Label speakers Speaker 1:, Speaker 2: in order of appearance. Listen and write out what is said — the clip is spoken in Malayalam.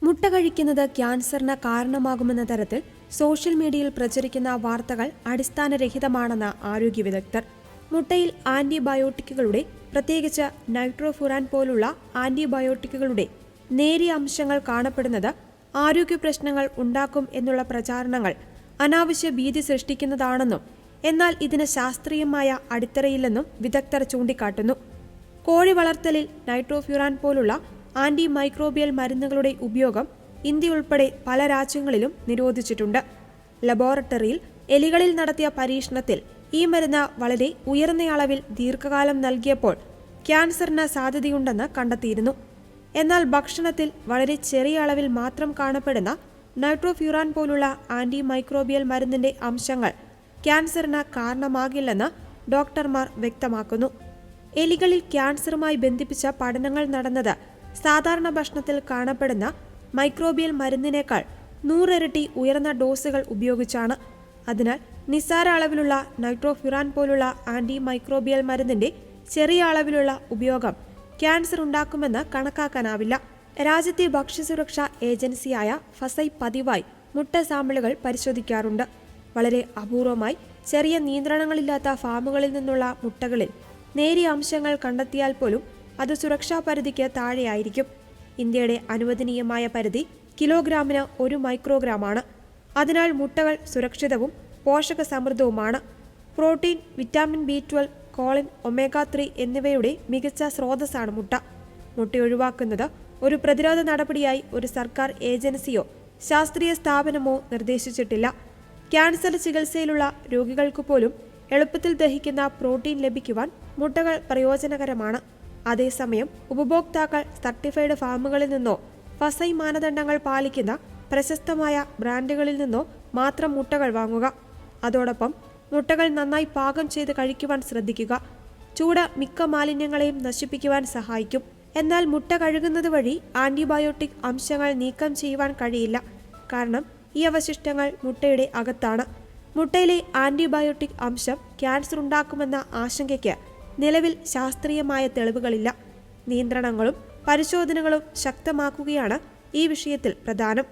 Speaker 1: മുട്ട കഴിക്കുന്നത് ക്യാൻസറിന് കാരണമാകുമെന്ന തരത്തിൽ സോഷ്യൽ മീഡിയയിൽ പ്രചരിക്കുന്ന വാർത്തകൾ അടിസ്ഥാനരഹിതമാണെന്ന് ആരോഗ്യ വിദഗ്ധർ. മുട്ടയിൽ ആന്റിബയോട്ടിക്കുകളുടെ, പ്രത്യേകിച്ച് നൈട്രോഫുറാൻ പോലുള്ള ആന്റിബയോട്ടിക്കുകളുടെ നേരിയ അംശങ്ങൾ കാണപ്പെടുന്നത് ആരോഗ്യ പ്രശ്നങ്ങൾ ഉണ്ടാക്കും എന്നുള്ള പ്രചാരണങ്ങൾ അനാവശ്യ ഭീതി സൃഷ്ടിക്കുന്നതാണെന്നും എന്നാൽ ഇതിന് ശാസ്ത്രീയമായ അടിത്തറയില്ലെന്നും വിദഗ്ധർ ചൂണ്ടിക്കാട്ടുന്നു. കോഴി വളർത്തലിൽ നൈട്രോഫ്യൂറാൻ പോലുള്ള ആന്റി മൈക്രോബിയൽ മരുന്നുകളുടെ ഉപയോഗം ഇന്ത്യയുൾപ്പെടെ പല രാജ്യങ്ങളിലും നിരോധിച്ചിട്ടുണ്ട്. ലബോറട്ടറിയിൽ എലികളിൽ നടത്തിയ പരീക്ഷണത്തിൽ ഈ മരുന്ന് വളരെ ഉയർന്ന അളവിൽ ദീർഘകാലം നൽകിയപ്പോൾ ക്യാൻസറിന് സാധ്യതയുണ്ടെന്ന് കണ്ടെത്തിയിരുന്നു. എന്നാൽ ഭക്ഷണത്തിൽ വളരെ ചെറിയ അളവിൽ മാത്രം കാണപ്പെടുന്ന നൈട്രോഫ്യൂറാൻ പോലുള്ള ആന്റി മൈക്രോബിയൽ മരുന്നിന്റെ അംശങ്ങൾ ക്യാൻസറിന് കാരണമാകില്ലെന്ന് ഡോക്ടർമാർ വ്യക്തമാക്കുന്നു. എലികളിൽ ക്യാൻസറുമായി ബന്ധിപ്പിച്ച പഠനങ്ങൾ നടന്നത് സാധാരണ ഭക്ഷണത്തിൽ കാണപ്പെടുന്ന മൈക്രോബിയൽ മരുന്നിനേക്കാൾ 100 ഇരട്ടി ഉയർന്ന ഡോസുകൾ ഉപയോഗിച്ചാണ്. അതിനാൽ നിസ്സാര അളവിലുള്ള നൈട്രോഫ്യൂറാൻ പോലുള്ള ആന്റി മൈക്രോബിയൽ മരുന്നിന്റെ ചെറിയ അളവിലുള്ള ഉപയോഗം ക്യാൻസർ ഉണ്ടാക്കുമെന്ന് കണക്കാക്കാനാവില്ല. രാജ്യത്തെ ഭക്ഷ്യസുരക്ഷാ ഏജൻസിയായ ഫസൈ പതിവായി മുട്ട സാമ്പിളുകൾ പരിശോധിക്കാറുണ്ട്. വളരെ അപൂർവമായി ചെറിയ നിയന്ത്രണങ്ങളില്ലാത്ത ഫാമുകളിൽ നിന്നുള്ള മുട്ടകളിൽ നേരിയ അംശങ്ങൾ കണ്ടെത്തിയാൽ പോലും അത് സുരക്ഷാ പരിധിക്ക് താഴെയായിരിക്കും. ഇന്ത്യയുടെ അനുവദനീയമായ പരിധി കിലോഗ്രാമിന് 1 മൈക്രോഗ്രാമാണ്. അതിനാൽ മുട്ടകൾ സുരക്ഷിതവും പോഷക സമൃദ്ധവുമാണ്. Protein, vitamin B12, choline, omega 3 എന്നിവയുടെ മികച്ച സ്രോതസ്സാണ് മുട്ട. മുട്ട ഒഴിവാക്കുന്നത് ഒരു പ്രതിരോധ നടപടിയായി ഒരു സർക്കാർ ഏജൻസിയോ ശാസ്ത്രീയ സ്ഥാപനമോ നിർദ്ദേശിച്ചിട്ടില്ല. ക്യാൻസർ ചികിത്സയിലുള്ള രോഗികൾക്ക് പോലും എളുപ്പത്തിൽ ദഹിക്കുന്ന പ്രോട്ടീൻ ലഭിക്കുവാൻ മുട്ടകൾ പ്രയോജനകരമാണ്. അതേസമയം ഉപഭോക്താക്കൾ സർട്ടിഫൈഡ് ഫാമുകളിൽ നിന്നോ ഫസൈ മാനദണ്ഡങ്ങൾ പാലിക്കുന്ന പ്രശസ്തമായ ബ്രാൻഡുകളിൽ നിന്നോ മാത്രം മുട്ടകൾ വാങ്ങുക. അതോടൊപ്പം മുട്ടകൾ നന്നായി പാകം ചെയ്ത് കഴിക്കുവാൻ ശ്രദ്ധിക്കുക. ചൂട് മിക്ക മാലിന്യങ്ങളെയും നശിപ്പിക്കുവാൻ സഹായിക്കും. എന്നാൽ മുട്ട കഴുകുന്നത് വഴി ആന്റിബയോട്ടിക് അംശങ്ങൾ നീക്കം ചെയ്യുവാൻ കഴിയില്ല. കാരണം ഈ അവശിഷ്ടങ്ങൾ മുട്ടയുടെ അകത്താണ്. മുട്ടയിലെ ആന്റിബയോട്ടിക് അംശം ക്യാൻസർ ഉണ്ടാക്കുമെന്ന ആശങ്കയ്ക്ക് നിലവിൽ ശാസ്ത്രീയമായ തെളിവുകളില്ല. നിയന്ത്രണങ്ങളും പരിശോധനകളും ശക്തമാക്കുകയാണ് ഈ വിഷയത്തിൽ പ്രധാനം.